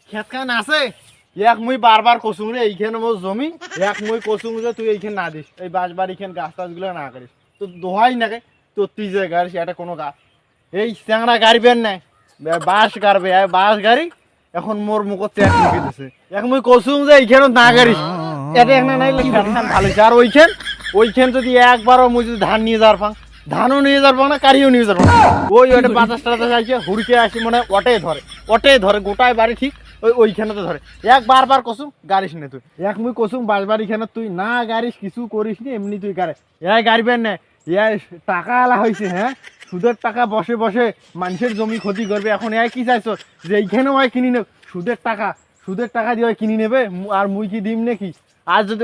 খেত খান আছে এক মুই বারবার কসুং রে এইখানে মোর জমি এক মুই কসুং যে তুই এইখানে না দিস এই বাঁশ বাড়ি খান গাছ টাছগুলো না করিস তো দোহাই নাকি তোর তুই যে গাড়ি সেটা কোনো গাছ এই চ্যাংড়া গাড়ি বের নাই বাঁশ গাড়বে বাঁশ গাড়ি এখন মোর মুখত ত্যাগ ঢুকে দিছে এক মুই কসুং যে এইখানে না গাড়িস এটা একটা নাইলে খেত খান ভালো হয়েছে আর ওইখান যদি একবারও মুই যদি ধান নিয়ে যাওয়ার ফাং ধানও নিয়ে যাবো না কারিও নিয়ে যাবো না ওই ওটা বাতাস টাতাস আসছে হুড়কে আসি মানে ওটে ধরে গোটায় বাড়ি ঠিক ওইখানে তো ধরে এক বারবার কসুম গাড়িস না তুই এক মুই কসুম বাস বাড়িখানে তুই না গাড়িস কিছু করিস নি এমনি তুই গাড়ি গাড়িবেন না টাকা আলা হয়েছে হ্যাঁ সুদের টাকা বসে বসে মানুষের জমি ক্ষতি করবে এখন কি চাইছো যে এইখানেও কিনি নেব সুদের টাকা দিয়ে কিনি নেবে আর মুই কি দিম নাকি আর যদি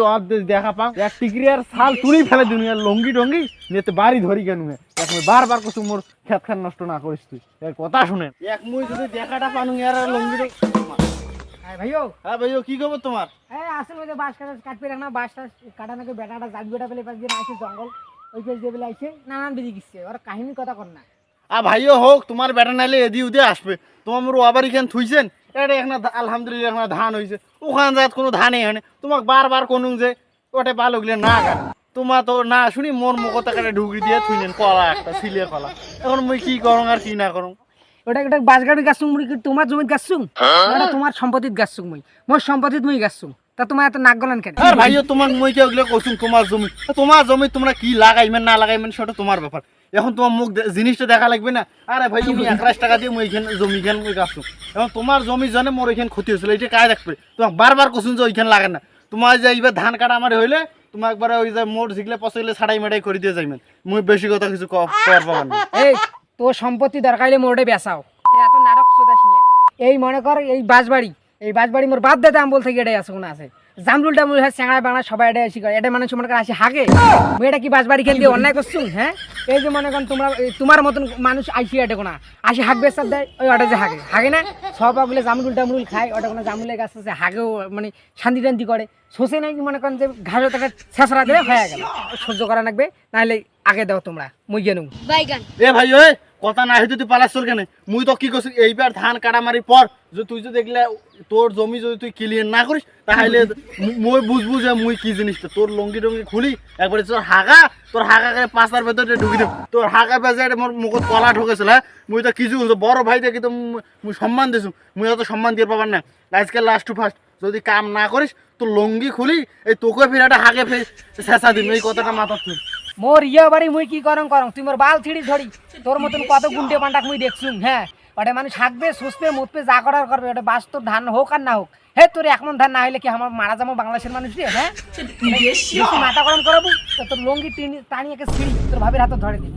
দেখা পাও এক টিকরি আর ছাল তুলি ফেলে দুনিয়ার লঙ্গি টঙ্গি নিতে বাড়ি ধরি কেন এক মুই বারবার কসুম মোর খেত খান নষ্ট না করিস তুই কথা শুনে এক মুই যদি দেখাটা পানু আর লঙ্গি ভাইও হ্যাঁ ভাইও কি খবর তোমার আসলে ওই যে বাঁশ কাটবে না বাঁশটা কাটা নাকি বেটাটা জাত বেটা পেলে পাশ দিয়ে আসে জঙ্গল ওই পেজ দিয়ে পেলে আসে নানান বেরিয়ে গেছে ওর কাহিনী কথা কর না ভাইও হোক তোমার বেটা নাইলে এদি উদে আসবে তোমার মোর আবার এখানে থুইছেন এটা এখানে আলহামদুলিল্লাহ এখানে ধান হয়েছে ওখানে যাত কোনো ধানই হয় না তোমাকে বারবার কোনুং যে ওটা ভালো গেলে না কাটে তোমার তো না শুনি মোর মুখতে কাটে ঢুকি দিয়ে থুইলেন কলা একটা সিলে কলা এখন মুই কি করুন আর কি না করুন ওটা একটা বাঁশ গাড়ি গাছুং মুড়ি তোমার জমিত গাছুং ওটা তোমার সম্পত্তিত গাছুং মোর সম্পত্তিত মুই গাছুং তা তোমার এত নাক গলান কেন আর ভাইও তোমার মুই কে ওগুলো কসুম তোমার জমি তোমরা কি লাগাইবেন না লাগাইবেন সেটা তোমার ব্যাপার এখন তোমার মুখ জিনিসটা দেখা লাগবে না আরে ভাই তুমি 1,000 টাকা দিয়ে মুই এখানে জমি খান মুই গাছুং এখন তোমার জমি জানে মোর এখানে ক্ষতি হয়েছিল এটা কাজ রাখবে তোমাকে বারবার কসুন যে ওইখানে লাগান না তোমার যে এইবার ধান কাটা আমার হইলে তোমার একবারে ওই যে মোট ঝিকলে পচলে ছাড়াই মেটাই করে দিয়ে যাইবেন মুই বেশি কথা কিছু কর পাবো না এই তোর সম্পত্তি দরকার হলে মোড়ে বেচাও এত নাটক চোদাস নিয়ে এই মনে কর এই বাঁশবাড়ি মোর বাদ দাম বলতে গিয়ে এটাই আছে কোনো আছে জামরুল টামরুল হ্যাঁ চ্যাংড়া বাংলা সবাই এটাই আসি করে এটা মানুষ মনে করে আসি হাগে মুই এটা কি বাঁশবাড়ি খেন দিয়ে অন্যায় করছুন হ্যাঁ এই যে মনে করেন তোমার মতন মানুষ আইসি এটা কোনো আসি হাগবে সব দেয় ওই ওটা যে হাগে না সব বলে জামরুল টামরুল খায় ওটা কোনো জামরুলের গাছ আছে হাগেও মানে শান্তি টান্তি করে শোষে নাকি মনে করেন যে ঘাসও তাকে ছেঁচড়া দিলে হয়ে গেল সহ্য করা লাগবে নাহলে আগে দাও তোমরা মুই গেলুম এ ভাই ওই কথা না হইতে তুই পালাস কেন মুই তো কি করছি এইবার ধান কাটামারির পর যে তুই যদি দেখলে তোর জমি যদি তুই ক্লিয়ার না করিস তাহলে মুই বুঝবো যে মুই কি জিনিসটা তোর লঙ্গি টঙ্গি খুলি একবারে তোর হাগা করে পাঁচার ভেতরে ঢুকি দেব তোর হাগা বেজে মোর মুখত কলা ঢুকেছিল হ্যাঁ মুই তো কিছু বড় ভাই দেখি তো মুই সম্মান দিছো মুই অত সম্মান দিয়ে পাবার না আজকে লাস্ট টু ফার্স্ট যদি কাম না করিস তোর লঙ্গি খুলি এই তোকে ফেরাটা হাগে ফের শেষা দিন এই কথাটা মাথা তুই মোর বাড়ি মুই কি করং তুই মোর বাল ছিড়ি ধরি তোর মতন কত গুন্ডে পান্ডাক মুই দেখছুম হ্যাঁ ওটা মানুষ হাঁকবে সুসবে মুতবে যা করার করবে ওটা বাস্তব ধান হোক আর না হোক হে তোর একমন ধান না হইলে কি আমার মারা যাবো বাংলাদেশের মানুষ রে হ্যাঁ বেশি মাথা গরম করাবো তোর লঙ্গি টানিয়ে ছিড়ি তোর ভাবের হাতে ধরে দিই